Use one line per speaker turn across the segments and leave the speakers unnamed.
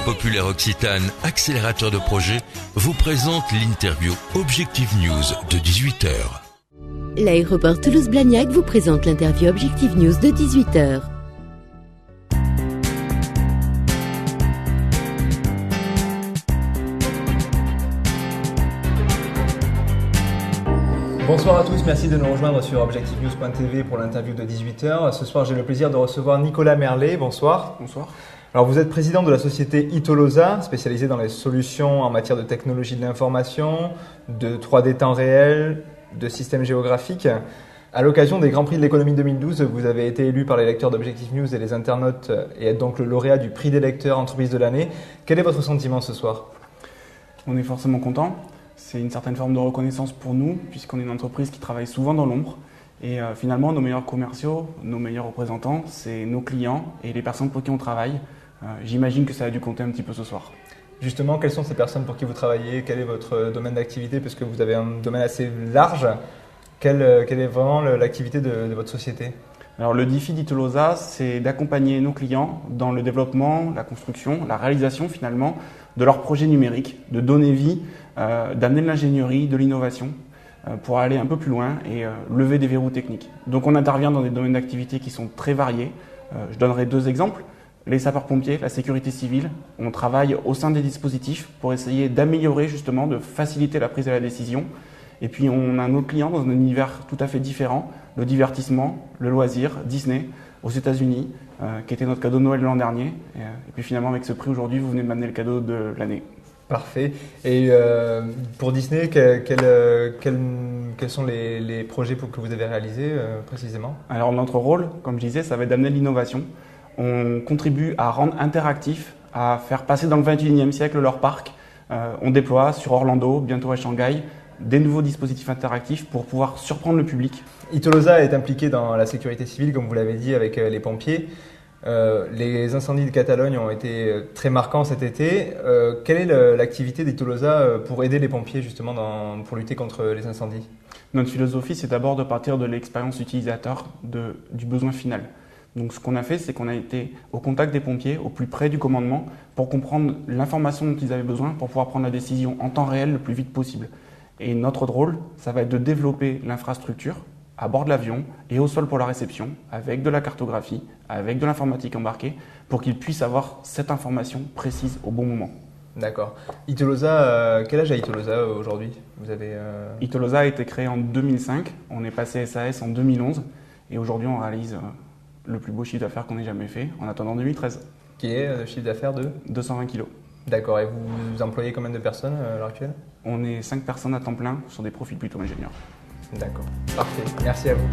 Populaire Occitane, accélérateur de projet, vous présente l'interview Objectif News de 18h.
L'aéroport Toulouse-Blagnac vous présente l'interview Objectif News de 18h.
Bonsoir à tous, merci de nous rejoindre sur objectivenews.tv pour l'interview de 18h. Ce soir, j'ai le plaisir de recevoir Nicolas Merlet. Bonsoir.
Bonsoir.
Alors, vous êtes président de la société Itolosa, spécialisée dans les solutions en matière de technologie de l'information, de 3D temps réel, de systèmes géographiques. À l'occasion des Grands Prix de l'économie 2012, vous avez été élu par les lecteurs d'Objectif News et les internautes et êtes donc le lauréat du prix des lecteurs entreprise de l'année. Quel est votre sentiment ce soir ?
On est forcément content. C'est une certaine forme de reconnaissance pour nous, puisqu'on est une entreprise qui travaille souvent dans l'ombre. Et finalement, nos meilleurs commerciaux, nos meilleurs représentants, c'est nos clients et les personnes pour qui on travaille. J'imagine que ça a dû compter un petit peu ce soir.
Justement, quelles sont ces personnes pour qui vous travaillez ? Quel est votre domaine d'activité ? Parce que vous avez un domaine assez large. Quelle est vraiment l'activité de votre société ?
Alors, le défi d'Itolosa, c'est d'accompagner nos clients dans le développement, la construction, la réalisation finalement de leurs projets numériques, de donner vie, d'amener de l'ingénierie, de l'innovation pour aller un peu plus loin et lever des verrous techniques. Donc on intervient dans des domaines d'activité qui sont très variés. Je donnerai deux exemples. Les sapeurs-pompiers, la sécurité civile, on travaille au sein des dispositifs pour essayer d'améliorer justement, de faciliter la prise de la décision. Et puis on a un autre client dans un univers tout à fait différent, le divertissement, le loisir, Disney, aux États-Unis, qui était notre cadeau de Noël de l'an dernier. Et puis finalement avec ce prix aujourd'hui, vous venez de m'amener le cadeau de l'année.
Parfait. Et pour Disney, quels sont les projets que vous avez réalisés précisément ?
Alors notre rôle, comme je disais, ça va être d'amener l'innovation. On contribue à rendre interactif, à faire passer dans le 21e siècle leur parc. On déploie sur Orlando, bientôt à Shanghai, des nouveaux dispositifs interactifs pour pouvoir surprendre le public.
Itolosa est impliqué dans la sécurité civile, comme vous l'avez dit, avec les pompiers. Les incendies de Catalogne ont été très marquants cet été. Quelle est l'activité d'Itolosa pour aider les pompiers justement pour lutter contre les incendies ?
Notre philosophie, c'est d'abord de partir de l'expérience utilisateur, du besoin final. Donc ce qu'on a fait, c'est qu'on a été au contact des pompiers, au plus près du commandement, pour comprendre l'information dont ils avaient besoin pour pouvoir prendre la décision en temps réel le plus vite possible. Et notre rôle, ça va être de développer l'infrastructure à bord de l'avion et au sol pour la réception, avec de la cartographie, avec de l'informatique embarquée, pour qu'ils puissent avoir cette information précise au bon moment.
D'accord. Itolosa, quel âge a Itolosa aujourd'hui ?
Itolosa a été créé en 2005, on est passé SAS en 2011, et aujourd'hui on réalise le plus beau chiffre d'affaires qu'on ait jamais fait, en attendant 2013.
Qui est le chiffre d'affaires de ?
220 kilos.
D'accord. Et vous employez combien de personnes à l'heure actuelle ?
On est 5 personnes à temps plein sur des profils plutôt ingénieurs.
D'accord. Parfait. Merci à vous.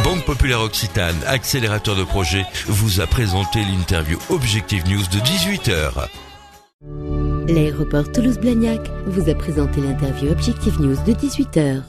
Banque Populaire Occitane, accélérateur de projet, vous a présenté l'interview Objectif News de 18h.
L'aéroport Toulouse-Blagnac vous a présenté l'interview Objectif News de 18h.